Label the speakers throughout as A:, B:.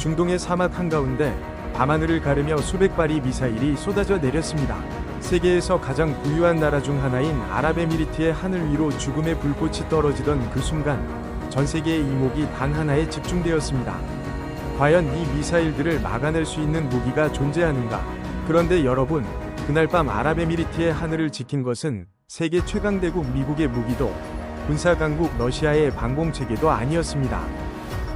A: 중동의 사막 한가운데 밤하늘을 가르며 수백 발의 미사일이 쏟아져 내렸습니다. 세계에서 가장 부유한 나라 중 하나인 아랍에미리트의 하늘 위로 죽음의 불꽃이 떨어지던 그 순간 전 세계의 이목이 단 하나에 집중되었습니다. 과연 이 미사일들을 막아낼 수 있는 무기가 존재하는가? 그런데 여러분, 그날 밤 아랍에미리트의 하늘을 지킨 것은 세계 최강대국 미국의 무기도 군사강국 러시아의 방공체계도 아니었습니다.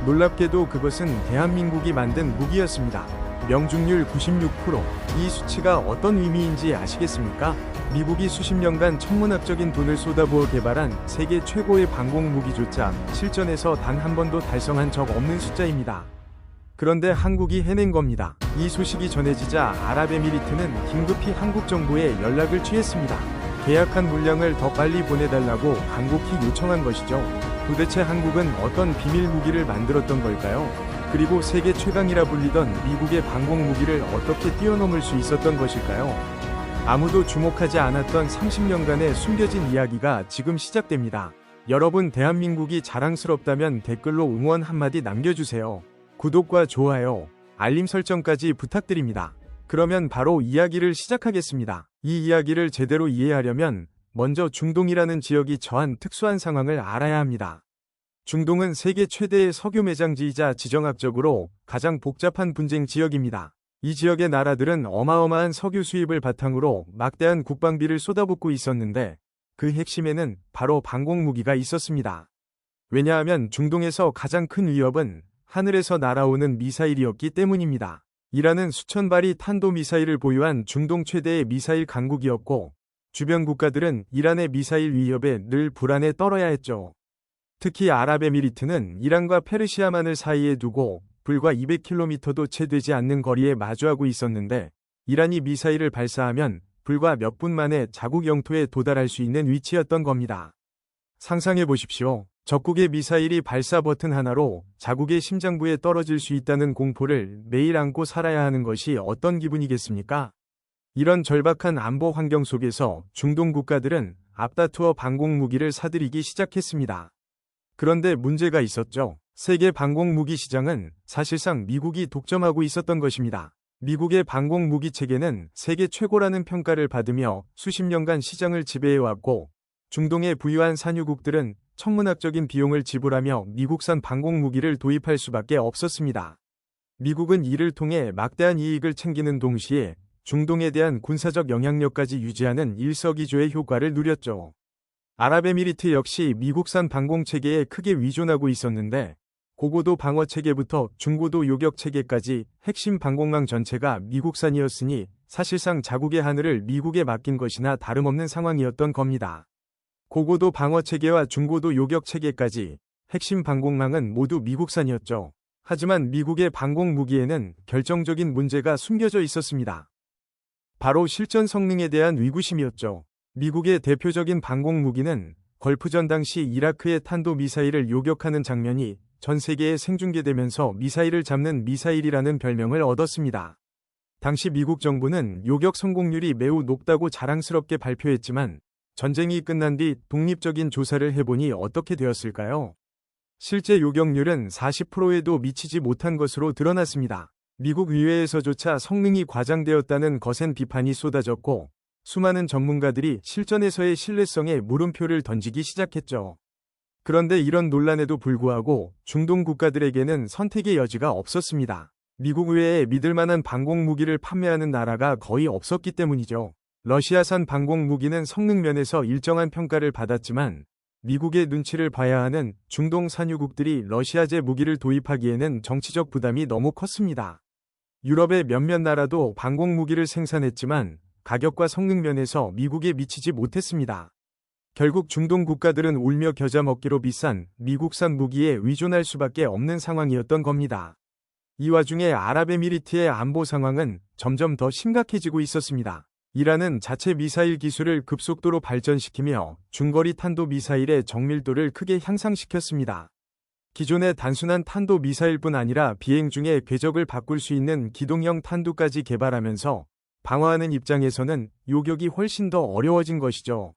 A: 놀랍게도 그것은 대한민국이 만든 무기였습니다. 명중률 96%. 이 수치가 어떤 의미인지 아시겠습니까? 미국이 수십 년간 천문학적인 돈을 쏟아부어 개발한 세계 최고의 방공 무기조차 실전에서 단 한 번도 달성한 적 없는 숫자입니다. 그런데 한국이 해낸 겁니다. 이 소식이 전해지자 아랍에미리트는 긴급히 한국 정부에 연락을 취했습니다. 계약한 물량을 더 빨리 보내달라고 간곡히 요청한 것이죠. 도대체 한국은 어떤 비밀 무기를 만들었던 걸까요? 그리고 세계 최강이라 불리던 미국의 방공 무기를 어떻게 뛰어넘을 수 있었던 것일까요? 아무도 주목하지 않았던 30년간의 숨겨진 이야기가 지금 시작됩니다. 여러분, 대한민국이 자랑스럽다면 댓글로 응원 한마디 남겨주세요. 구독과 좋아요, 알림 설정까지 부탁드립니다. 그러면 바로 이야기를 시작하겠습니다. 이 이야기를 제대로 이해하려면 먼저 중동이라는 지역이 처한 특수한 상황을 알아야 합니다. 중동은 세계 최대의 석유 매장지이자 지정학적으로 가장 복잡한 분쟁 지역입니다. 이 지역의 나라들은 어마어마한 석유 수입을 바탕으로 막대한 국방비를 쏟아붓고 있었는데 그 핵심에는 바로 방공무기가 있었습니다. 왜냐하면 중동에서 가장 큰 위협은 하늘에서 날아오는 미사일이었기 때문입니다. 이란은 수천 발의 탄도미사일을 보유한 중동 최대의 미사일 강국이었고 주변 국가들은 이란의 미사일 위협에 늘 불안에 떨어야 했죠. 특히 아랍에미리트는 이란과 페르시아만을 사이에 두고 불과 200km도 채 되지 않는 거리에 마주하고 있었는데 이란이 미사일을 발사하면 불과 몇 분 만에 자국 영토에 도달할 수 있는 위치였던 겁니다. 상상해 보십시오. 적국의 미사일이 발사 버튼 하나로 자국의 심장부에 떨어질 수 있다는 공포를 매일 안고 살아야 하는 것이 어떤 기분이겠습니까? 이런 절박한 안보 환경 속에서 중동 국가들은 앞다투어 방공 무기를 사들이기 시작했습니다. 그런데 문제가 있었죠. 세계 방공 무기 시장은 사실상 미국이 독점하고 있었던 것입니다. 미국의 방공 무기 체계는 세계 최고라는 평가를 받으며 수십 년간 시장을 지배해왔고 중동의 부유한 산유국들은 천문학적인 비용을 지불하며 미국산 방공 무기를 도입할 수밖에 없었습니다. 미국은 이를 통해 막대한 이익을 챙기는 동시에 중동에 대한 군사적 영향력까지 유지하는 일석이조의 효과를 누렸죠. 아랍에미리트 역시 미국산 방공 체계에 크게 의존하고 있었는데 고고도 방어 체계부터 중고도 요격 체계까지 핵심 방공망 전체가 미국산이었으니 사실상 자국의 하늘을 미국에 맡긴 것이나 다름없는 상황이었던 겁니다. 고고도 방어 체계와 중고도 요격 체계까지 핵심 방공망은 모두 미국산이었죠. 하지만 미국의 방공 무기에는 결정적인 문제가 숨겨져 있었습니다. 바로 실전 성능에 대한 의구심이었죠. 미국의 대표적인 방공 무기는 걸프전 당시 이라크의 탄도 미사일을 요격하는 장면이 전 세계에 생중계되면서 미사일을 잡는 미사일이라는 별명을 얻었습니다. 당시 미국 정부는 요격 성공률이 매우 높다고 자랑스럽게 발표했지만 전쟁이 끝난 뒤 독립적인 조사를 해보니 어떻게 되었을까요? 실제 요격률은 40%에도 미치지 못한 것으로 드러났습니다. 미국 의회에서조차 성능이 과장되었다는 거센 비판이 쏟아졌고 수많은 전문가들이 실전에서의 신뢰성에 물음표를 던지기 시작했죠. 그런데 이런 논란에도 불구하고 중동 국가들에게는 선택의 여지가 없었습니다. 미국 외에 믿을 만한 방공 무기를 판매하는 나라가 거의 없었기 때문이죠. 러시아산 방공 무기는 성능 면에서 일정한 평가를 받았지만 미국의 눈치를 봐야 하는 중동 산유국들이 러시아제 무기를 도입하기에는 정치적 부담이 너무 컸습니다. 유럽의 몇몇 나라도 방공 무기를 생산했지만 가격과 성능 면에서 미국에 미치지 못했습니다. 결국 중동 국가들은 울며 겨자 먹기로 비싼 미국산 무기에 의존할 수밖에 없는 상황이었던 겁니다. 이 와중에 아랍에미리트의 안보 상황은 점점 더 심각해지고 있었습니다. 이란은 자체 미사일 기술을 급속도로 발전시키며 중거리 탄도 미사일의 정밀도를 크게 향상시켰습니다. 기존의 단순한 탄도 미사일뿐 아니라 비행 중에 궤적을 바꿀 수 있는 기동형 탄두까지 개발하면서 방어하는 입장에서는 요격이 훨씬 더 어려워진 것이죠.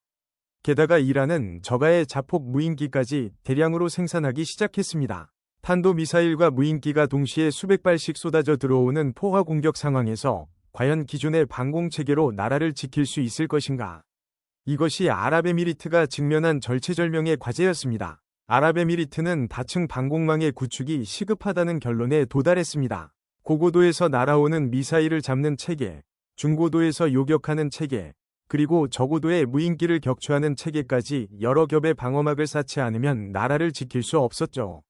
A: 게다가 이란은 저가의 자폭 무인기까지 대량으로 생산하기 시작했습니다. 탄도미사일과 무인기가 동시에 수백 발씩 쏟아져 들어오는 포화 공격 상황에서 과연 기존의 방공체계로 나라를 지킬 수 있을 것인가? 이것이 아랍에미리트가 직면한 절체절명의 과제였습니다. 아랍에미리트는 다층 방공망의 구축이 시급하다는 결론에 도달했습니다. 고고도에서 날아오는 미사일을 잡는 체계, 중고도에서 요격하는 체계, 그리고 저고도의 무인기를 격추하는 체계까지 여러 겹의 방어막을 쌓지 않으면 나라를 지킬 수 없었죠.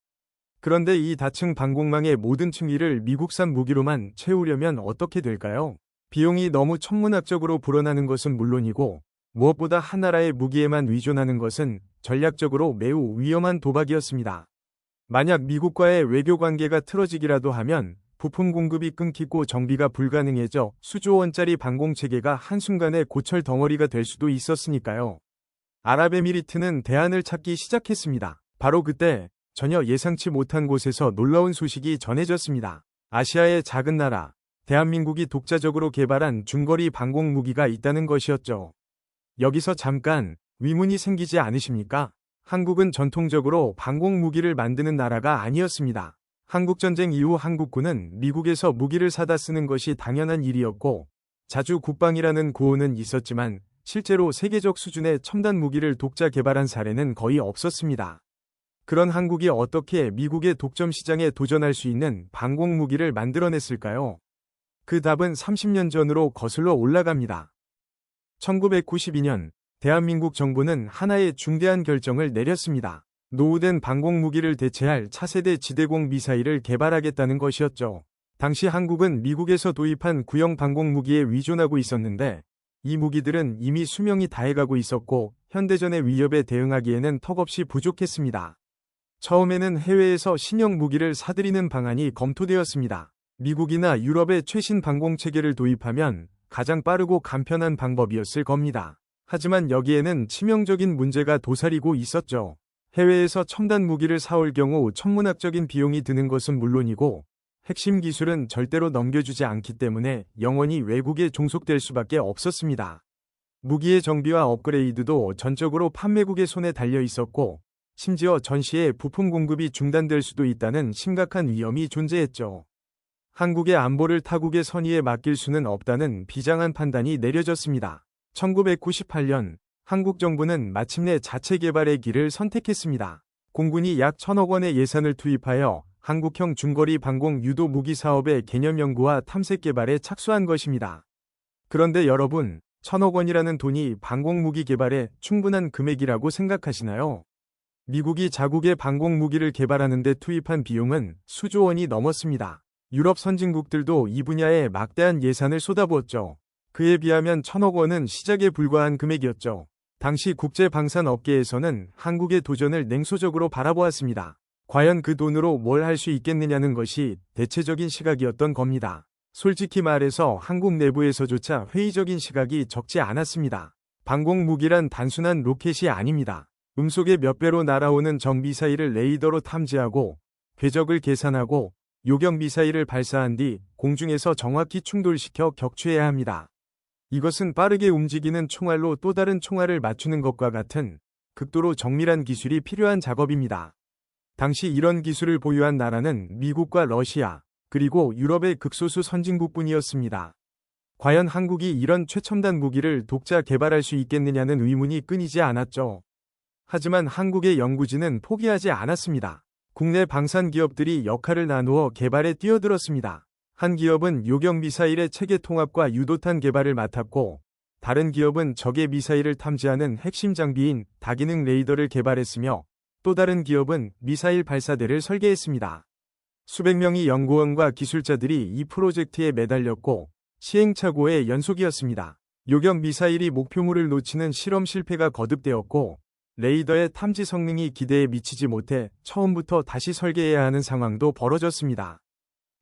A: 그런데 이 다층 방공망의 모든 층위를 미국산 무기로만 채우려면 어떻게 될까요? 비용이 너무 천문학적으로 불어나는 것은 물론이고 무엇보다 한 나라의 무기에만 의존하는 것은 전략적으로 매우 위험한 도박이었습니다. 만약 미국과의 외교 관계가 틀어지기라도 하면 부품 공급이 끊기고 정비가 불가능해져 수조 원짜리 방공체계가 한순간에 고철 덩어리가 될 수도 있었으니까요. 아랍에미리트는 대안을 찾기 시작했습니다. 바로 그때 전혀 예상치 못한 곳에서 놀라운 소식이 전해졌습니다. 아시아의 작은 나라, 대한민국이 독자적으로 개발한 중거리 방공 무기가 있다는 것이었죠. 여기서 잠깐 의문이 생기지 않으십니까? 한국은 전통적으로 방공 무기를 만드는 나라가 아니었습니다. 한국전쟁 이후 한국군은 미국에서 무기를 사다 쓰는 것이 당연한 일이었고 자주 국방이라는 구호는 있었지만 실제로 세계적 수준의 첨단 무기를 독자 개발한 사례는 거의 없었습니다. 그런 한국이 어떻게 미국의 독점 시장에 도전할 수 있는 방공 무기를 만들어냈을까요? 그 답은 30년 전으로 거슬러 올라갑니다. 1992년 대한민국 정부는 하나의 중대한 결정을 내렸습니다. 노후된 방공 무기를 대체할 차세대 지대공 미사일을 개발하겠다는 것이었죠. 당시 한국은 미국에서 도입한 구형 방공 무기에 의존하고 있었는데 이 무기들은 이미 수명이 다해가고 있었고 현대전의 위협에 대응하기에는 턱없이 부족했습니다. 처음에는 해외에서 신형 무기를 사들이는 방안이 검토되었습니다. 미국이나 유럽의 최신 방공체계를 도입하면 가장 빠르고 간편한 방법이었을 겁니다. 하지만 여기에는 치명적인 문제가 도사리고 있었죠. 해외에서 첨단 무기를 사올 경우 천문학적인 비용이 드는 것은 물론이고 핵심 기술은 절대로 넘겨주지 않기 때문에 영원히 외국에 종속될 수밖에 없었습니다. 무기의 정비와 업그레이드도 전적으로 판매국의 손에 달려 있었고 심지어 전시에 부품 공급이 중단될 수도 있다는 심각한 위험이 존재했죠. 한국의 안보를 타국의 선의에 맡길 수는 없다는 비장한 판단이 내려졌습니다. 1998년 한국 정부는 마침내 자체 개발의 길을 선택했습니다. 공군이 약 1,000억 원의 예산을 투입하여 한국형 중거리 방공 유도 무기 사업의 개념 연구와 탐색 개발에 착수한 것입니다. 그런데 여러분, 1,000억 원이라는 돈이 방공 무기 개발에 충분한 금액이라고 생각하시나요? 미국이 자국의 방공 무기를 개발하는 데 투입한 비용은 수조 원이 넘었습니다. 유럽 선진국들도 이 분야에 막대한 예산을 쏟아부었죠. 그에 비하면 1,000억 원은 시작에 불과한 금액이었죠. 당시 국제방산업계에서는 한국의 도전을 냉소적으로 바라보았습니다. 과연 그 돈으로 뭘 할 수 있겠느냐는 것이 대체적인 시각이었던 겁니다. 솔직히 말해서 한국 내부에서조차 회의적인 시각이 적지 않았습니다. 방공 무기란 단순한 로켓이 아닙니다. 음속의 몇 배로 날아오는 적 미사일을 레이더로 탐지하고 궤적을 계산하고 요격 미사일을 발사한 뒤 공중에서 정확히 충돌시켜 격추해야 합니다. 이것은 빠르게 움직이는 총알로 또 다른 총알을 맞추는 것과 같은 극도로 정밀한 기술이 필요한 작업입니다. 당시 이런 기술을 보유한 나라는 미국과 러시아, 그리고 유럽의 극소수 선진국뿐이었습니다. 과연 한국이 이런 최첨단 무기를 독자 개발할 수 있겠느냐는 의문이 끊이지 않았죠. 하지만 한국의 연구진은 포기하지 않았습니다. 국내 방산 기업들이 역할을 나누어 개발에 뛰어들었습니다. 한 기업은 요격 미사일의 체계 통합과 유도탄 개발을 맡았고 다른 기업은 적의 미사일을 탐지하는 핵심 장비인 다기능 레이더를 개발했으며 또 다른 기업은 미사일 발사대를 설계했습니다. 수백 명의 연구원과 기술자들이 이 프로젝트에 매달렸고 시행착오의 연속이었습니다. 요격 미사일이 목표물을 놓치는 실험 실패가 거듭되었고 레이더의 탐지 성능이 기대에 미치지 못해 처음부터 다시 설계해야 하는 상황도 벌어졌습니다.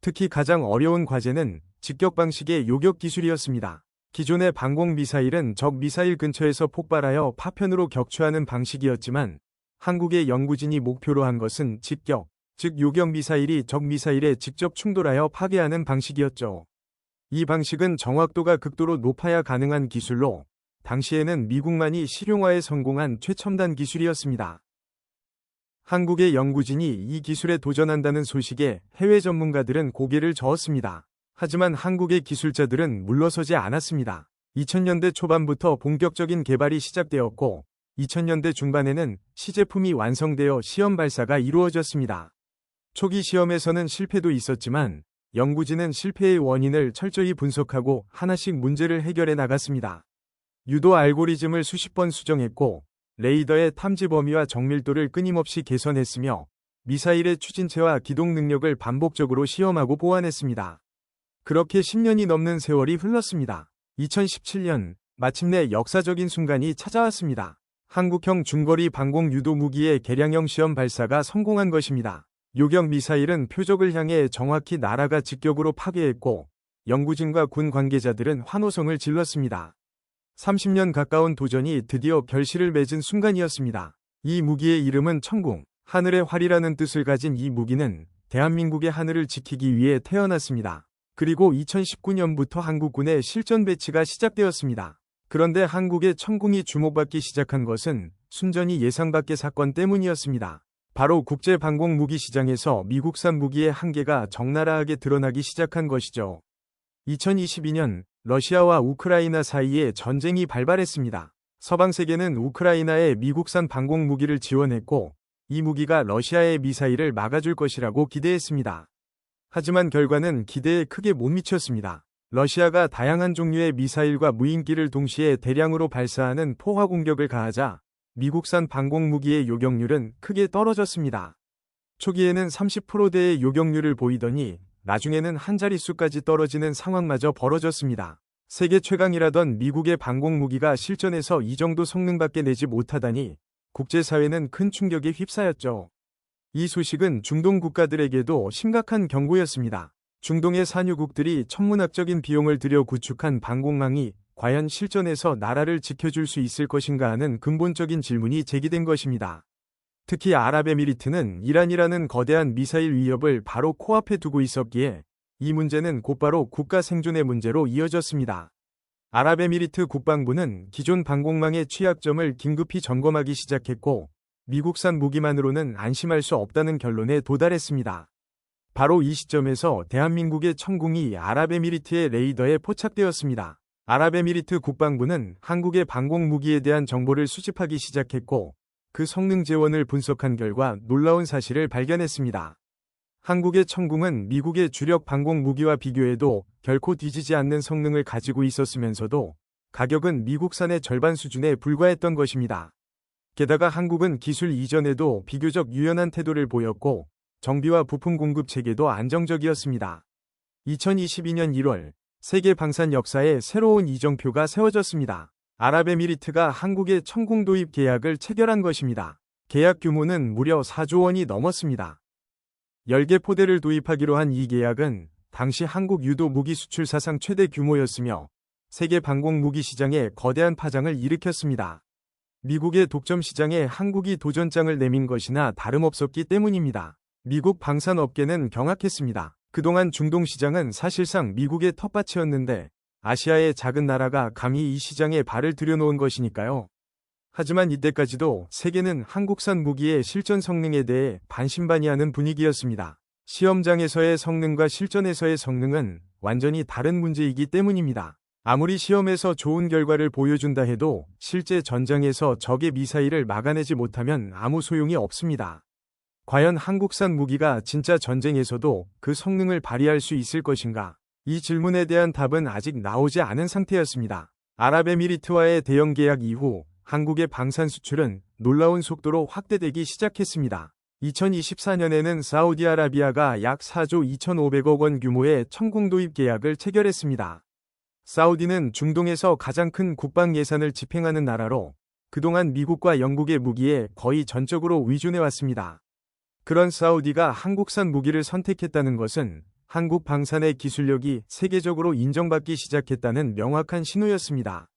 A: 특히 가장 어려운 과제는 직격 방식의 요격 기술이었습니다. 기존의 방공 미사일은 적 미사일 근처에서 폭발하여 파편으로 격추하는 방식이었지만 한국의 연구진이 목표로 한 것은 직격, 즉 요격 미사일이 적 미사일에 직접 충돌하여 파괴하는 방식이었죠. 이 방식은 정확도가 극도로 높아야 가능한 기술로 당시에는 미국만이 실용화에 성공한 최첨단 기술이었습니다. 한국의 연구진이 이 기술에 도전한다는 소식에 해외 전문가들은 고개를 저었습니다. 하지만 한국의 기술자들은 물러서지 않았습니다. 2000년대 초반부터 본격적인 개발이 시작되었고 2000년대 중반에는 시제품이 완성되어 시험 발사가 이루어졌습니다. 초기 시험에서는 실패도 있었지만 연구진은 실패의 원인을 철저히 분석하고 하나씩 문제를 해결해 나갔습니다. 유도 알고리즘을 수십 번 수정했고 레이더의 탐지 범위와 정밀도를 끊임없이 개선했으며 미사일의 추진체와 기동 능력을 반복적으로 시험하고 보완했습니다. 그렇게 10년이 넘는 세월이 흘렀습니다. 2017년 마침내 역사적인 순간이 찾아왔습니다. 한국형 중거리 방공 유도 무기의 개량형 시험 발사가 성공한 것입니다. 요격 미사일은 표적을 향해 정확히 날아가 직격으로 파괴했고 연구진과 군 관계자들은 환호성을 질렀습니다. 30년 가까운 도전이 드디어 결실을 맺은 순간이었습니다. 이 무기의 이름은 천궁, 하늘의 활이라는 뜻을 가진 이 무기는 대한민국의 하늘을 지키기 위해 태어났습니다. 그리고 2019년부터 한국군의 실전 배치가 시작되었습니다. 그런데 한국의 천궁이 주목받기 시작한 것은 순전히 예상 밖의 사건 때문이었습니다. 바로 국제 방공 무기 시장에서 미국산 무기의 한계가 적나라하게 드러나기 시작한 것이죠. 2022년 러시아와 우크라이나 사이에 전쟁이 발발했습니다. 서방 세계는 우크라이나에 미국산 방공 무기를 지원했고 이 무기가 러시아의 미사일을 막아줄 것이라고 기대했습니다. 하지만 결과는 기대에 크게 못 미쳤습니다. 러시아가 다양한 종류의 미사일과 무인기를 동시에 대량으로 발사하는 포화 공격을 가하자 미국산 방공 무기의 요격률은 크게 떨어졌습니다. 초기에는 30%대의 요격률을 보이더니 나중에는 한 자릿수까지 떨어지는 상황마저 벌어졌습니다. 세계 최강이라던 미국의 방공 무기가 실전에서 이 정도 성능밖에 내지 못하다니 국제사회는 큰 충격에 휩싸였죠. 이 소식은 중동 국가들에게도 심각한 경고였습니다. 중동의 산유국들이 천문학적인 비용을 들여 구축한 방공망이 과연 실전에서 나라를 지켜줄 수 있을 것인가 하는 근본적인 질문이 제기된 것입니다. 특히 아랍에미리트는 이란이라는 거대한 미사일 위협을 바로 코앞에 두고 있었기에 이 문제는 곧바로 국가 생존의 문제로 이어졌습니다. 아랍에미리트 국방부는 기존 방공망의 취약점을 긴급히 점검하기 시작했고 미국산 무기만으로는 안심할 수 없다는 결론에 도달했습니다. 바로 이 시점에서 대한민국의 천궁이 아랍에미리트의 레이더에 포착되었습니다. 아랍에미리트 국방부는 한국의 방공 무기에 대한 정보를 수집하기 시작했고 그 성능 재원을 분석한 결과 놀라운 사실을 발견했습니다. 한국의 천궁은 미국의 주력 방공 무기와 비교해도 결코 뒤지지 않는 성능을 가지고 있었으면서도 가격은 미국산의 절반 수준에 불과했던 것입니다. 게다가 한국은 기술 이전에도 비교적 유연한 태도를 보였고 정비와 부품 공급 체계도 안정적이었습니다. 2022년 1월 세계 방산 역사에 새로운 이정표가 세워졌습니다. 아랍에미리트가 한국의 천궁 도입 계약을 체결한 것입니다. 계약 규모는 무려 4조 원이 넘었습니다. 10개 포대를 도입하기로 한 이 계약은 당시 한국 유도 무기 수출 사상 최대 규모였으며 세계 방공 무기 시장에 거대한 파장을 일으켰습니다. 미국의 독점 시장에 한국이 도전장을 내민 것이나 다름없었기 때문입니다. 미국 방산업계는 경악했습니다. 그동안 중동 시장은 사실상 미국의 텃밭이었는데 아시아의 작은 나라가 감히 이 시장에 발을 들여놓은 것이니까요. 하지만 이때까지도 세계는 한국산 무기의 실전 성능에 대해 반신반의하는 분위기였습니다. 시험장에서의 성능과 실전에서의 성능은 완전히 다른 문제이기 때문입니다. 아무리 시험에서 좋은 결과를 보여준다 해도 실제 전장에서 적의 미사일을 막아내지 못하면 아무 소용이 없습니다. 과연 한국산 무기가 진짜 전쟁에서도 그 성능을 발휘할 수 있을 것인가? 이 질문에 대한 답은 아직 나오지 않은 상태였습니다. 아랍에미리트와의 대형 계약 이후 한국의 방산 수출은 놀라운 속도로 확대되기 시작했습니다. 2024년에는 사우디아라비아가 약 4조 2,500억 원 규모의 천궁 도입 계약을 체결했습니다. 사우디는 중동에서 가장 큰 국방 예산을 집행하는 나라로 그동안 미국과 영국의 무기에 거의 전적으로 위준해왔습니다. 그런 사우디가 한국산 무기를 선택했다는 것은 한국 방산의 기술력이 세계적으로 인정받기 시작했다는 명확한 신호였습니다.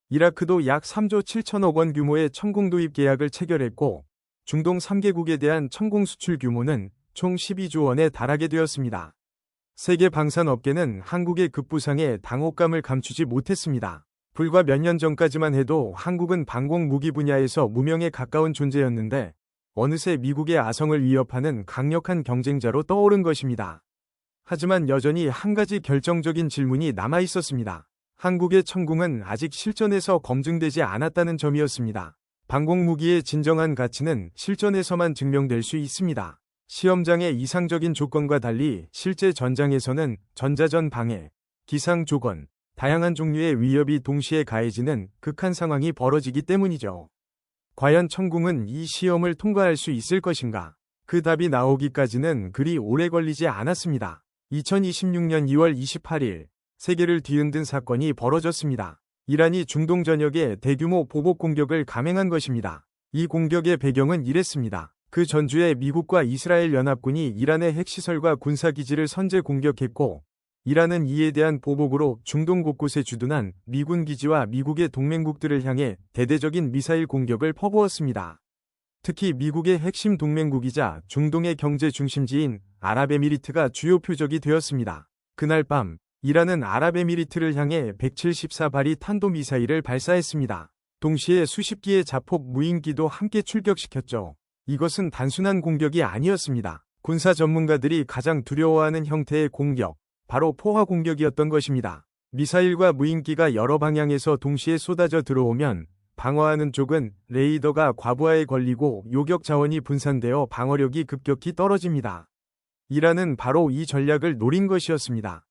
A: 이라크도 약 3조 7천억 원 규모의 천궁 도입 계약을 체결했고 중동 3개국에 대한 천궁 수출 규모는 총 12조 원에 달하게 되었습니다. 세계 방산업계는 한국의 급부상에 당혹감을 감추지 못했습니다. 불과 몇 년 전까지만 해도 한국은 방공 무기 분야에서 무명에 가까운 존재였는데 어느새 미국의 아성을 위협하는 강력한 경쟁자로 떠오른 것입니다. 하지만 여전히 한 가지 결정적인 질문이 남아 있었습니다. 한국의 천궁은 아직 실전에서 검증되지 않았다는 점이었습니다. 방공무기의 진정한 가치는 실전에서만 증명될 수 있습니다. 시험장의 이상적인 조건과 달리 실제 전장에서는 전자전 방해, 기상 조건, 다양한 종류의 위협이 동시에 가해지는 극한 상황이 벌어지기 때문이죠. 과연 천궁은 이 시험을 통과할 수 있을 것인가? 그 답이 나오기까지는 그리 오래 걸리지 않았습니다. 2026년 2월 28일, 세계를 뒤흔든 사건이 벌어졌습니다. 이란이 중동 전역에 대규모 보복 공격을 감행한 것입니다. 이 공격의 배경은 이랬습니다. 그 전주에 미국과 이스라엘 연합군이 이란의 핵시설과 군사기지를 선제 공격했고, 이란은 이에 대한 보복으로 중동 곳곳에 주둔한 미군 기지와 미국의 동맹국들을 향해 대대적인 미사일 공격을 퍼부었습니다. 특히 미국의 핵심 동맹국이자 중동의 경제 중심지인 아랍에미리트가 주요 표적이 되었습니다. 그날 밤, 이란은 아랍에미리트를 향해 174발의 탄도미사일을 발사했습니다. 동시에 수십 기의 자폭 무인기도 함께 출격시켰죠. 이것은 단순한 공격이 아니었습니다. 군사 전문가들이 가장 두려워하는 형태의 공격, 바로 포화 공격이었던 것입니다. 미사일과 무인기가 여러 방향에서 동시에 쏟아져 들어오면 방어하는 쪽은 레이더가 과부하에 걸리고 요격 자원이 분산되어 방어력이 급격히 떨어집니다. 이란은 바로 이 전략을 노린 것이었습니다.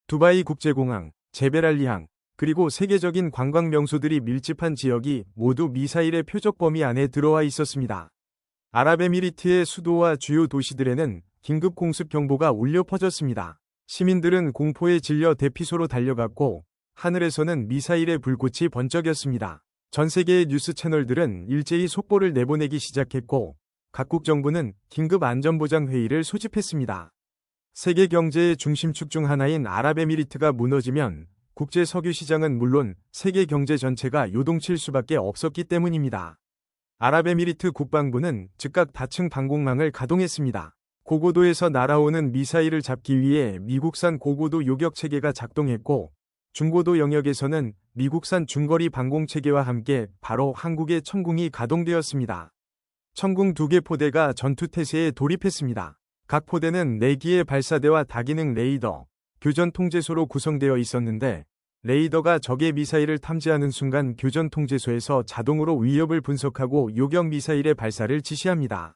A: 두바이 국제공항, 제벨알리항, 그리고 세계적인 관광 명소들이 밀집한 지역이 모두 미사일의 표적 범위 안에 들어와 있었습니다. 아랍에미리트의 수도와 주요 도시들에는 긴급 공습 경보가 울려 퍼졌습니다. 시민들은 공포에 질려 대피소로 달려갔고, 하늘에서는 미사일의 불꽃이 번쩍였습니다. 전 세계의 뉴스 채널들은 일제히 속보를 내보내기 시작했고, 각국 정부는 긴급 안전보장 회의를 소집했습니다. 세계 경제의 중심축 중 하나인 아랍에미리트가 무너지면 국제 석유 시장은 물론 세계 경제 전체가 요동칠 수밖에 없었기 때문입니다. 아랍에미리트 국방부는 즉각 다층 방공망을 가동했습니다. 고고도에서 날아오는 미사일을 잡기 위해 미국산 고고도 요격 체계가 작동했고, 중고도 영역에서는 미국산 중거리 방공 체계와 함께 바로 한국의 천궁이 가동되었습니다. 천궁 2개 포대가 전투 태세에 돌입했습니다. 각 포대는 4기의 발사대와 다기능 레이더, 교전 통제소로 구성되어 있었는데, 레이더가 적의 미사일을 탐지하는 순간 교전 통제소에서 자동으로 위협을 분석하고 요격 미사일의 발사를 지시합니다.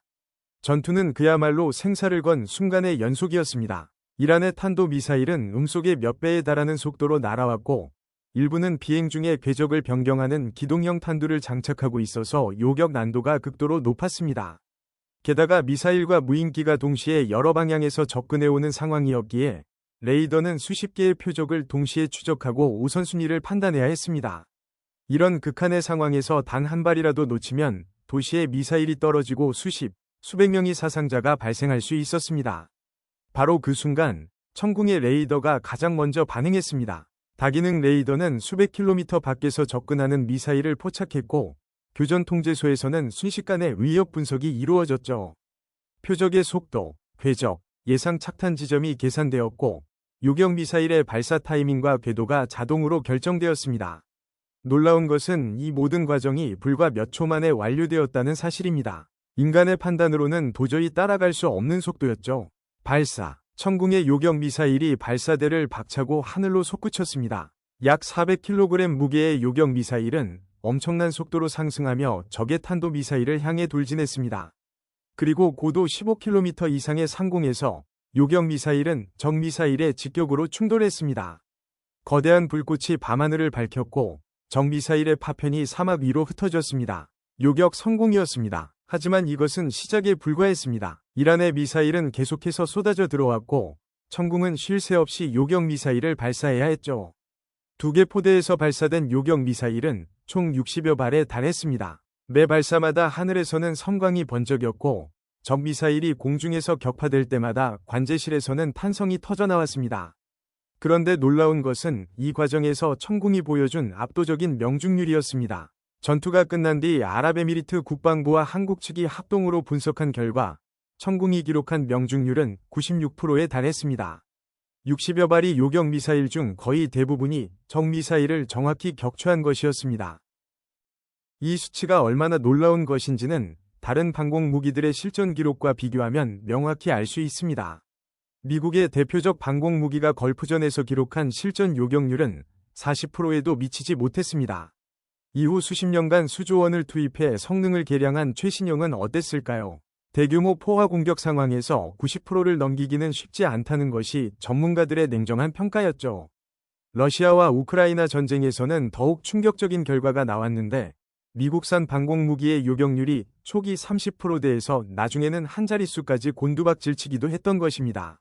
A: 전투는 그야말로 생사를 건 순간의 연속이었습니다. 이란의 탄도 미사일은 음속의 몇 배에 달하는 속도로 날아왔고, 일부는 비행 중에 궤적을 변경하는 기동형 탄두를 장착하고 있어서 요격 난도가 극도로 높았습니다. 게다가 미사일과 무인기가 동시에 여러 방향에서 접근해오는 상황이었기에 레이더는 수십 개의 표적을 동시에 추적하고 우선순위를 판단해야 했습니다. 이런 극한의 상황에서 단 한 발이라도 놓치면 도시에 미사일이 떨어지고 수백 명의 사상자가 발생할 수 있었습니다. 바로 그 순간 천궁의 레이더가 가장 먼저 반응했습니다. 다기능 레이더는 수백 킬로미터 밖에서 접근하는 미사일을 포착했고, 교전 통제소에서는 순식간에 위협 분석이 이루어졌죠. 표적의 속도, 궤적, 예상 착탄 지점이 계산되었고, 요격 미사일의 발사 타이밍과 궤도가 자동으로 결정되었습니다. 놀라운 것은 이 모든 과정이 불과 몇 초 만에 완료되었다는 사실입니다. 인간의 판단으로는 도저히 따라갈 수 없는 속도였죠. 발사. 천궁의 요격 미사일이 발사대를 박차고 하늘로 솟구쳤습니다. 약 400kg 무게의 요격 미사일은 엄청난 속도로 상승하며 적의 탄도 미사일을 향해 돌진했습니다. 그리고 고도 15km 이상의 상공에서 요격 미사일은 적 미사일의 직격으로 충돌했습니다. 거대한 불꽃이 밤하늘을 밝혔고 적 미사일의 파편이 사막 위로 흩어졌습니다. 요격 성공이었습니다. 하지만 이것은 시작에 불과했습니다. 이란의 미사일은 계속해서 쏟아져 들어왔고 천궁은 쉴 새 없이 요격 미사일을 발사해야 했죠. 2개 포대에서 발사된 요격 미사일은 총 60여 발에 달했습니다. 매 발사마다 하늘에서는 섬광이 번쩍였고 적 미사일이 공중에서 격파될 때마다 관제실에서는 탄성이 터져나왔습니다. 그런데 놀라운 것은 이 과정에서 천궁이 보여준 압도적인 명중률이었습니다. 전투가 끝난 뒤 아랍에미리트 국방부와 한국 측이 합동으로 분석한 결과 천궁이 기록한 명중률은 96%에 달했습니다. 60여 발의 요격 미사일 중 거의 대부분이 적 미사일을 정확히 격추한 것이었습니다. 이 수치가 얼마나 놀라운 것인지는 다른 방공 무기들의 실전 기록과 비교하면 명확히 알 수 있습니다. 미국의 대표적 방공 무기가 걸프전에서 기록한 실전 요격률은 40%에도 미치지 못했습니다. 이후 수십 년간 수조 원을 투입해 성능을 개량한 최신형은 어땠을까요? 대규모 포화 공격 상황에서 90%를 넘기기는 쉽지 않다는 것이 전문가들의 냉정한 평가였죠. 러시아와 우크라이나 전쟁에서는 더욱 충격적인 결과가 나왔는데 미국산 방공 무기의 요격률이 초기 30%대에서 나중에는 한 자릿수까지 곤두박질치기도 했던 것입니다.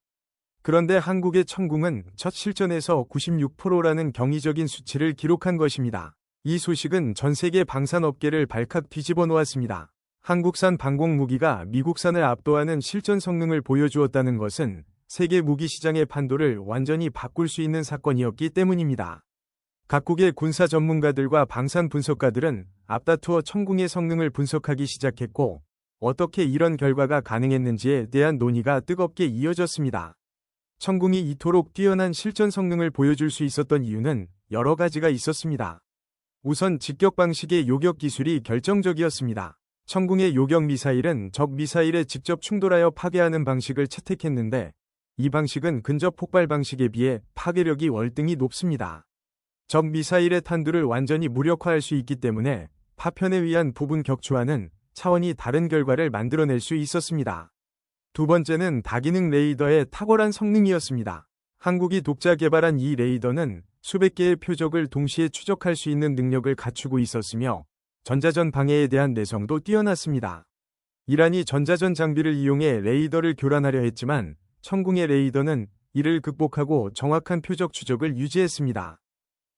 A: 그런데 한국의 천궁은 첫 실전에서 96%라는 경이적인 수치를 기록한 것입니다. 이 소식은 전 세계 방산업계를 발칵 뒤집어 놓았습니다. 한국산 방공 무기가 미국산을 압도하는 실전 성능을 보여주었다는 것은 세계 무기 시장의 판도를 완전히 바꿀 수 있는 사건이었기 때문입니다. 각국의 군사 전문가들과 방산 분석가들은 앞다투어 천궁의 성능을 분석하기 시작했고 어떻게 이런 결과가 가능했는지에 대한 논의가 뜨겁게 이어졌습니다. 천궁이 이토록 뛰어난 실전 성능을 보여줄 수 있었던 이유는 여러 가지가 있었습니다. 우선 직격 방식의 요격 기술이 결정적이었습니다. 천궁의 요격 미사일은 적 미사일에 직접 충돌하여 파괴하는 방식을 채택했는데 이 방식은 근접 폭발 방식에 비해 파괴력이 월등히 높습니다. 적 미사일의 탄두를 완전히 무력화할 수 있기 때문에 파편에 의한 부분 격추와는 차원이 다른 결과를 만들어낼 수 있었습니다. 두 번째는 다기능 레이더의 탁월한 성능이었습니다. 한국이 독자 개발한 이 레이더는 수백 개의 표적을 동시에 추적할 수 있는 능력을 갖추고 있었으며 전자전 방해에 대한 내성도 뛰어났습니다. 이란이 전자전 장비를 이용해 레이더를 교란하려 했지만 천궁의 레이더는 이를 극복하고 정확한 표적 추적을 유지했습니다.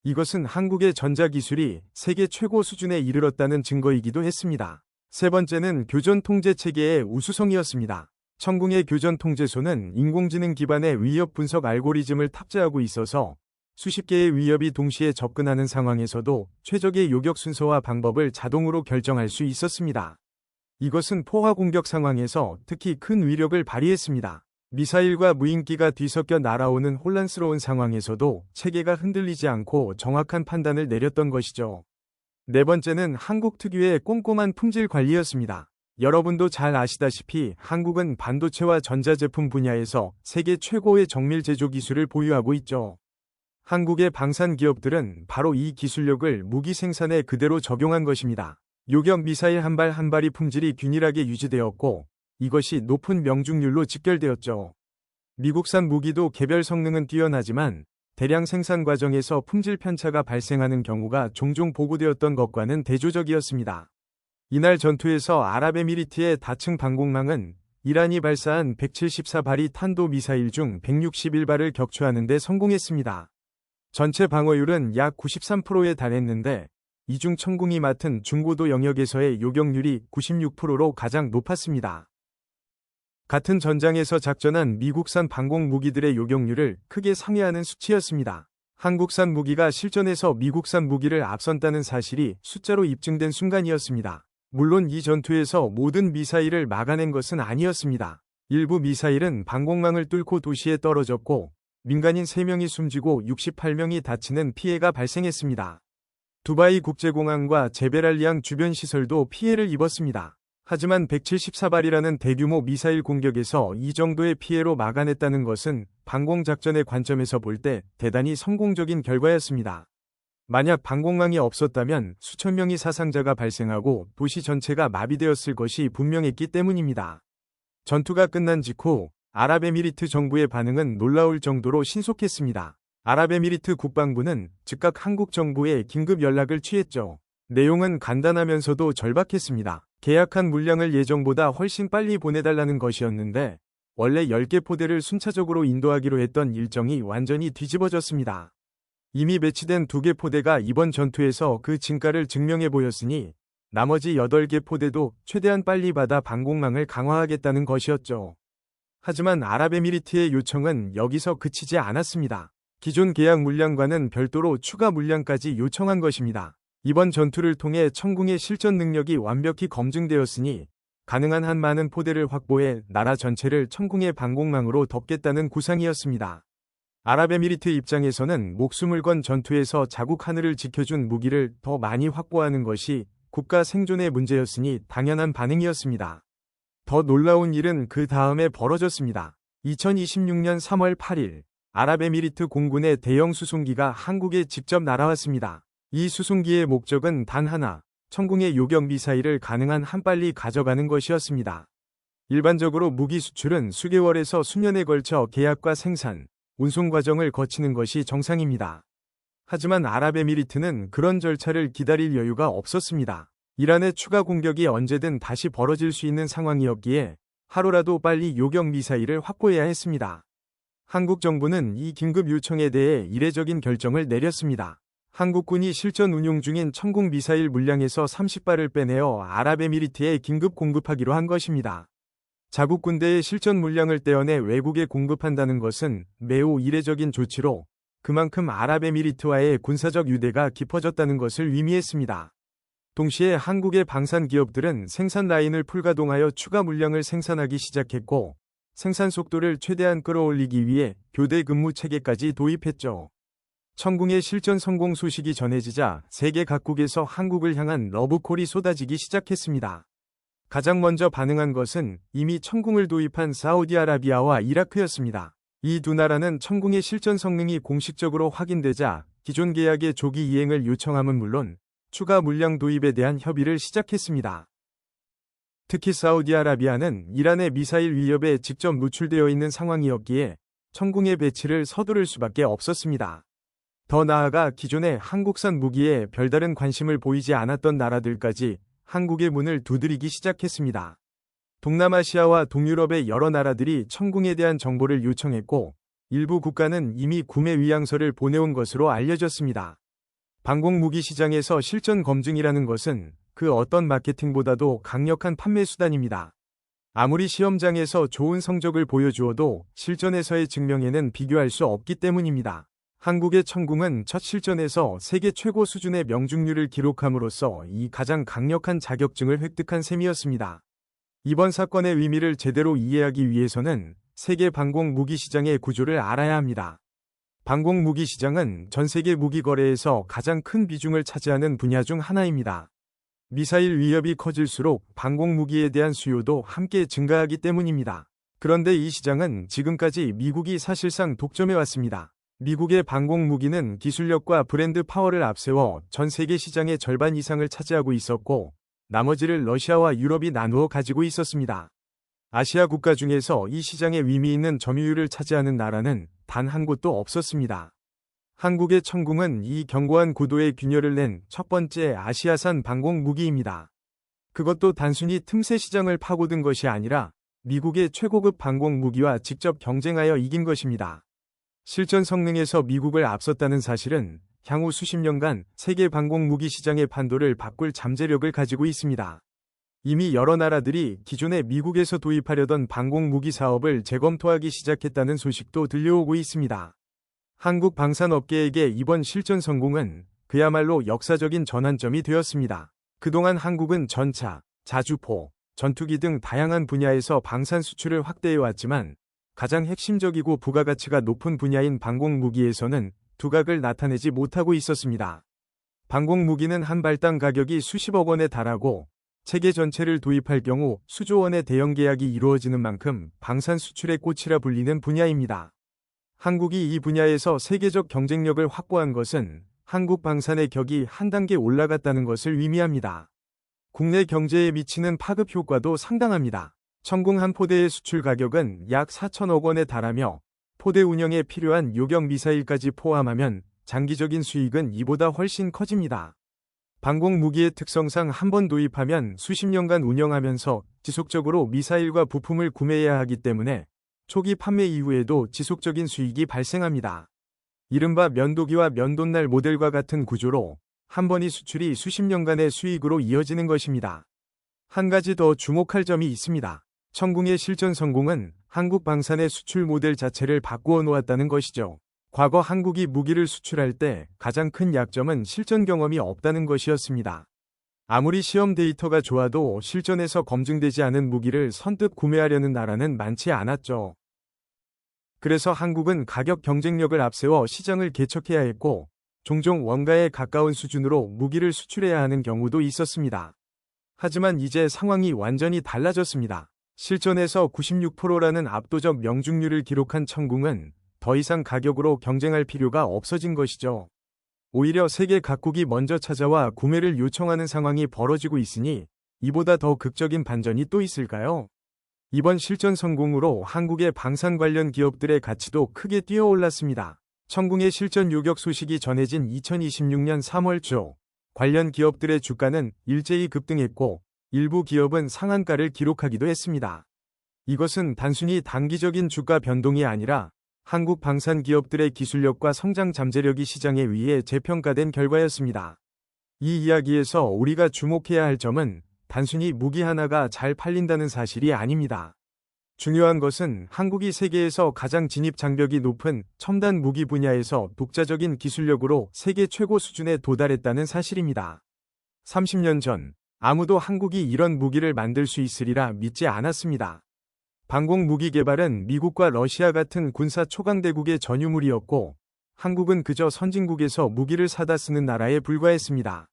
A: 이것은 한국의 전자기술이 세계 최고 수준에 이르렀다는 증거이기도 했습니다. 세 번째는 교전 통제 체계의 우수성이었습니다. 천궁의 교전 통제소는 인공지능 기반의 위협 분석 알고리즘을 탑재하고 있어서 수십 개의 위협이 동시에 접근하는 상황에서도 최적의 요격 순서와 방법을 자동으로 결정할 수 있었습니다. 이것은 포화 공격 상황에서 특히 큰 위력을 발휘했습니다. 미사일과 무인기가 뒤섞여 날아오는 혼란스러운 상황에서도 체계가 흔들리지 않고 정확한 판단을 내렸던 것이죠. 네 번째는 한국 특유의 꼼꼼한 품질 관리였습니다. 여러분도 잘 아시다시피 한국은 반도체와 전자제품 분야에서 세계 최고의 정밀 제조 기술을 보유하고 있죠. 한국의 방산 기업들은 바로 이 기술력을 무기 생산에 그대로 적용한 것입니다. 요격 미사일 한 발 한 발이 품질이 균일하게 유지되었고 이것이 높은 명중률로 직결되었죠. 미국산 무기도 개별 성능은 뛰어나지만 대량 생산 과정에서 품질 편차가 발생하는 경우가 종종 보고되었던 것과는 대조적이었습니다. 이날 전투에서 아랍에미리트의 다층 방공망은 이란이 발사한 174발이 탄도 미사일 중 161발을 격추하는 데 성공했습니다. 전체 방어율은 약 93%에 달했는데 이 중 천궁이 맡은 중고도 영역에서의 요격률이 96%로 가장 높았습니다. 같은 전장에서 작전한 미국산 방공 무기들의 요격률을 크게 상회하는 수치였습니다. 한국산 무기가 실전에서 미국산 무기를 앞선다는 사실이 숫자로 입증된 순간이었습니다. 물론 이 전투에서 모든 미사일을 막아낸 것은 아니었습니다. 일부 미사일은 방공망을 뚫고 도시에 떨어졌고 민간인 3명이 숨지고 68명이 다치는 피해가 발생했습니다. 두바이 국제공항과 제베랄리앙 주변 시설도 피해를 입었습니다. 하지만 174발이라는 대규모 미사일 공격에서 이 정도의 피해로 막아냈다는 것은 방공작전의 관점에서 볼 때 대단히 성공적인 결과였습니다. 만약 방공망이 없었다면 수천 명의 사상자가 발생하고 도시 전체가 마비되었을 것이 분명했기 때문입니다. 전투가 끝난 직후 아랍에미리트 정부의 반응은 놀라울 정도로 신속했습니다. 아랍에미리트 국방부는 즉각 한국 정부에 긴급 연락을 취했죠. 내용은 간단하면서도 절박했습니다. 계약한 물량을 예정보다 훨씬 빨리 보내달라는 것이었는데 원래 10개 포대를 순차적으로 인도하기로 했던 일정이 완전히 뒤집어졌습니다. 이미 배치된 2개 포대가 이번 전투에서 그 진가를 증명해 보였으니 나머지 8개 포대도 최대한 빨리 받아 방공망을 강화하겠다는 것이었죠. 하지만 아랍에미리트의 요청은 여기서 그치지 않았습니다. 기존 계약 물량과는 별도로 추가 물량까지 요청한 것입니다. 이번 전투를 통해 천궁의 실전 능력이 완벽히 검증되었으니 가능한 한 많은 포대를 확보해 나라 전체를 천궁의 방공망으로 덮겠다는 구상이었습니다. 아랍에미리트 입장에서는 목숨을 건 전투에서 자국 하늘을 지켜준 무기를 더 많이 확보하는 것이 국가 생존의 문제였으니 당연한 반응이었습니다. 더 놀라운 일은 그 다음에 벌어졌습니다. 2026년 3월 8일 아랍에미리트 공군의 대형 수송기가 한국에 직접 날아왔습니다. 이 수송기의 목적은 단 하나, 천궁의 요격 미사일을 가능한 한 빨리 가져가는 것이었습니다. 일반적으로 무기 수출은 수개월에서 수년에 걸쳐 계약과 생산, 운송 과정을 거치는 것이 정상입니다. 하지만 아랍에미리트는 그런 절차를 기다릴 여유가 없었습니다. 이란의 추가 공격이 언제든 다시 벌어질 수 있는 상황이었기에 하루라도 빨리 요격 미사일을 확보해야 했습니다. 한국 정부는 이 긴급 요청에 대해 이례적인 결정을 내렸습니다. 한국군이 실전 운용 중인 천궁 미사일 물량에서 30발을 빼내어 아랍에미리트에 긴급 공급하기로 한 것입니다. 자국 군대의 실전 물량을 떼어내 외국에 공급한다는 것은 매우 이례적인 조치로 그만큼 아랍에미리트와의 군사적 유대가 깊어졌다는 것을 의미했습니다. 동시에 한국의 방산 기업들은 생산 라인을 풀가동하여 추가 물량을 생산하기 시작했고 생산 속도를 최대한 끌어올리기 위해 교대 근무 체계까지 도입했죠. 천궁의 실전 성공 소식이 전해지자 세계 각국에서 한국을 향한 러브콜이 쏟아지기 시작했습니다. 가장 먼저 반응한 것은 이미 천궁을 도입한 사우디아라비아와 이라크였습니다. 이 두 나라는 천궁의 실전 성능이 공식적으로 확인되자 기존 계약의 조기 이행을 요청함은 물론 추가 물량 도입에 대한 협의를 시작했습니다. 특히 사우디아라비아는 이란의 미사일 위협에 직접 노출되어 있는 상황이었기에 천궁의 배치를 서두를 수밖에 없었습니다. 더 나아가 기존의 한국산 무기에 별다른 관심을 보이지 않았던 나라들까지 한국의 문을 두드리기 시작했습니다. 동남아시아와 동유럽의 여러 나라들이 천궁에 대한 정보를 요청했고 일부 국가는 이미 구매 위양서를 보내온 것으로 알려졌습니다. 방공무기 시장에서 실전 검증이라는 것은 그 어떤 마케팅보다도 강력한 판매 수단입니다. 아무리 시험장에서 좋은 성적을 보여주어도 실전에서의 증명에는 비교할 수 없기 때문입니다. 한국의 천궁은 첫 실전에서 세계 최고 수준의 명중률을 기록함으로써 이 가장 강력한 자격증을 획득한 셈이었습니다. 이번 사건의 의미를 제대로 이해하기 위해서는 세계 방공 무기 시장의 구조를 알아야 합니다. 방공 무기 시장은 전 세계 무기 거래에서 가장 큰 비중을 차지하는 분야 중 하나입니다. 미사일 위협이 커질수록 방공 무기에 대한 수요도 함께 증가하기 때문입니다. 그런데 이 시장은 지금까지 미국이 사실상 독점해 왔습니다. 미국의 방공 무기는 기술력과 브랜드 파워를 앞세워 전 세계 시장의 절반 이상을 차지하고 있었고 나머지를 러시아와 유럽이 나누어 가지고 있었습니다. 아시아 국가 중에서 이 시장에 의미 있는 점유율을 차지하는 나라는 단 한 곳도 없었습니다. 한국의 천궁은 이 견고한 구도의 균열을 낸 첫 번째 아시아산 방공 무기입니다. 그것도 단순히 틈새 시장을 파고든 것이 아니라 미국의 최고급 방공 무기와 직접 경쟁하여 이긴 것입니다. 실전 성능에서 미국을 앞섰다는 사실은 향후 수십 년간 세계 방공 무기 시장의 판도를 바꿀 잠재력을 가지고 있습니다. 이미 여러 나라들이 기존에 미국에서 도입하려던 방공 무기 사업을 재검토하기 시작했다는 소식도 들려오고 있습니다. 한국 방산업계에게 이번 실전 성공은 그야말로 역사적인 전환점이 되었습니다. 그동안 한국은 전차, 자주포, 전투기 등 다양한 분야에서 방산 수출을 확대해왔지만 가장 핵심적이고 부가가치가 높은 분야인 방공 무기에서는 두각을 나타내지 못하고 있었습니다. 방공 무기는 한 발당 가격이 수십억 원에 달하고 체계 전체를 도입할 경우 수조 원의 대형 계약이 이루어지는 만큼 방산 수출의 꽃이라 불리는 분야입니다. 한국이 이 분야에서 세계적 경쟁력을 확보한 것은 한국 방산의 격이 한 단계 올라갔다는 것을 의미합니다. 국내 경제에 미치는 파급 효과도 상당합니다. 천궁 한 포대의 수출 가격은 약 4천억 원에 달하며 포대 운영에 필요한 요격 미사일까지 포함하면 장기적인 수익은 이보다 훨씬 커집니다. 방공 무기의 특성상 한번 도입하면 수십 년간 운영하면서 지속적으로 미사일과 부품을 구매해야 하기 때문에 초기 판매 이후에도 지속적인 수익이 발생합니다. 이른바 면도기와 면도날 모델과 같은 구조로 한 번의 수출이 수십 년간의 수익으로 이어지는 것입니다. 한 가지 더 주목할 점이 있습니다. 천궁의 실전 성공은 한국 방산의 수출 모델 자체를 바꾸어 놓았다는 것이죠. 과거 한국이 무기를 수출할 때 가장 큰 약점은 실전 경험이 없다는 것이었습니다. 아무리 시험 데이터가 좋아도 실전에서 검증되지 않은 무기를 선뜻 구매하려는 나라는 많지 않았죠. 그래서 한국은 가격 경쟁력을 앞세워 시장을 개척해야 했고 종종 원가에 가까운 수준으로 무기를 수출해야 하는 경우도 있었습니다. 하지만 이제 상황이 완전히 달라졌습니다. 실전에서 96%라는 압도적 명중률을 기록한 천궁은 더 이상 가격으로 경쟁할 필요가 없어진 것이죠. 오히려 세계 각국이 먼저 찾아와 구매를 요청하는 상황이 벌어지고 있으니 이보다 더 극적인 반전이 또 있을까요? 이번 실전 성공으로 한국의 방산 관련 기업들의 가치도 크게 뛰어올랐습니다. 천궁의 실전 요격 소식이 전해진 2026년 3월 초 관련 기업들의 주가는 일제히 급등했고 일부 기업은 상한가를 기록하기도 했습니다. 이것은 단순히 단기적인 주가 변동이 아니라 한국 방산 기업들의 기술력과 성장 잠재력이 시장에 의해 재평가된 결과였습니다. 이 이야기에서 우리가 주목해야 할 점은 단순히 무기 하나가 잘 팔린다는 사실이 아닙니다. 중요한 것은 한국이 세계에서 가장 진입 장벽이 높은 첨단 무기 분야에서 독자적인 기술력으로 세계 최고 수준에 도달했다는 사실입니다. 30년 전 아무도 한국이 이런 무기를 만들 수 있으리라 믿지 않았습니다. 방공 무기 개발은 미국과 러시아 같은 군사 초강대국의 전유물이었고 한국은 그저 선진국에서 무기를 사다 쓰는 나라에 불과했습니다.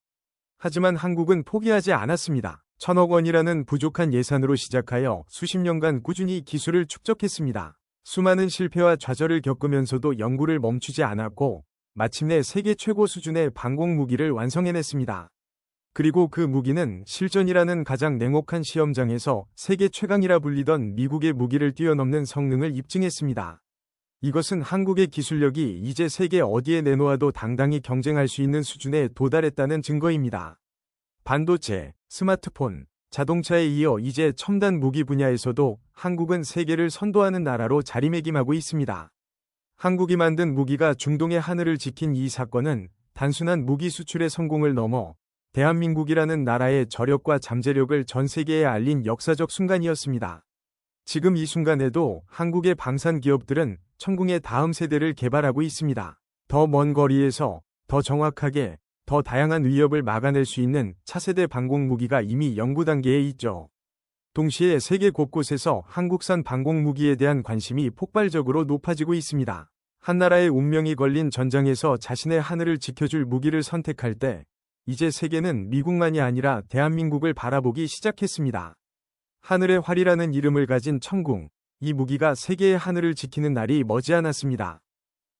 A: 하지만 한국은 포기하지 않았습니다. 1,000억 원이라는 부족한 예산으로 시작하여 수십 년간 꾸준히 기술을 축적했습니다. 수많은 실패와 좌절을 겪으면서도 연구를 멈추지 않았고 마침내 세계 최고 수준의 방공 무기를 완성해냈습니다. 그리고 그 무기는 실전이라는 가장 냉혹한 시험장에서 세계 최강이라 불리던 미국의 무기를 뛰어넘는 성능을 입증했습니다. 이것은 한국의 기술력이 이제 세계 어디에 내놓아도 당당히 경쟁할 수 있는 수준에 도달했다는 증거입니다. 반도체, 스마트폰, 자동차에 이어 이제 첨단 무기 분야에서도 한국은 세계를 선도하는 나라로 자리매김하고 있습니다. 한국이 만든 무기가 중동의 하늘을 지킨 이 사건은 단순한 무기 수출의 성공을 넘어 대한민국이라는 나라의 저력과 잠재력을 전 세계에 알린 역사적 순간이었습니다. 지금 이 순간에도 한국의 방산 기업들은 천궁의 다음 세대를 개발하고 있습니다. 더 먼 거리에서 더 정확하게 더 다양한 위협을 막아낼 수 있는 차세대 방공 무기가 이미 연구 단계에 있죠. 동시에 세계 곳곳에서 한국산 방공 무기에 대한 관심이 폭발적으로 높아지고 있습니다. 한 나라의 운명이 걸린 전장에서 자신의 하늘을 지켜줄 무기를 선택할 때 이제 세계는 미국만이 아니라 대한민국을 바라보기 시작했습니다. 하늘의 활이라는 이름을 가진 천궁, 이 무기가 세계의 하늘을 지키는 날이 머지않았습니다.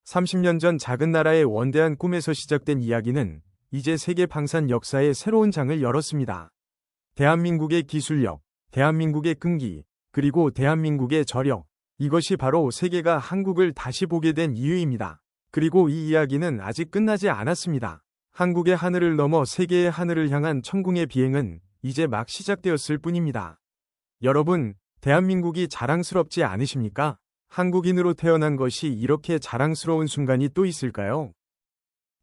A: 30년 전 작은 나라의 원대한 꿈에서 시작된 이야기는 이제 세계 방산 역사의 새로운 장을 열었습니다. 대한민국의 기술력, 대한민국의 끈기, 그리고 대한민국의 저력, 이것이 바로 세계가 한국을 다시 보게 된 이유입니다. 그리고 이 이야기는 아직 끝나지 않았습니다. 한국의 하늘을 넘어 세계의 하늘을 향한 천궁의 비행은 이제 막 시작되었을 뿐입니다. 여러분, 대한민국이 자랑스럽지 않으십니까? 한국인으로 태어난 것이 이렇게 자랑스러운 순간이 또 있을까요?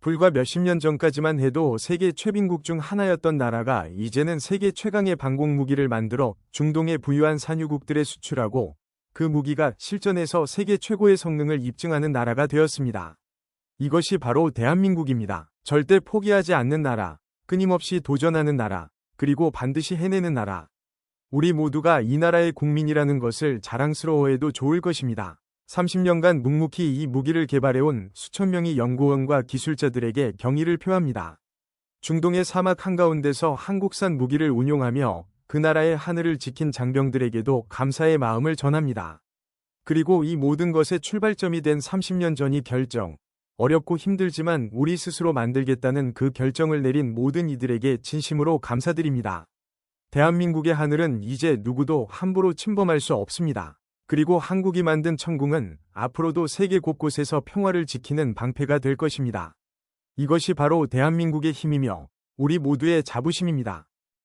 A: 불과 몇십 년 전까지만 해도 세계 최빈국 중 하나였던 나라가 이제는 세계 최강의 방공 무기를 만들어 중동의 부유한 산유국들에 수출하고 그 무기가 실전에서 세계 최고의 성능을 입증하는 나라가 되었습니다. 이것이 바로 대한민국입니다. 절대 포기하지 않는 나라, 끊임없이 도전하는 나라, 그리고 반드시 해내는 나라. 우리 모두가 이 나라의 국민이라는 것을 자랑스러워해도 좋을 것입니다. 30년간 묵묵히 이 무기를 개발해온 수천 명의 연구원과 기술자들에게 경의를 표합니다. 중동의 사막 한가운데서 한국산 무기를 운용하며 그 나라의 하늘을 지킨 장병들에게도 감사의 마음을 전합니다. 그리고 이 모든 것의 출발점이 된 30년 전이 결정, 어렵고 힘들지만 우리 스스로 만들겠다는 그 결정을 내린 모든 이들에게 진심으로 감사드립니다. 대한민국의 하늘은 이제 누구도 함부로 침범할 수 없습니다. 그리고 한국이 만든 천궁은 앞으로도 세계 곳곳에서 평화를 지키는 방패가 될 것입니다. 이것이 바로 대한민국의 힘이며 우리 모두의 자부심입니다.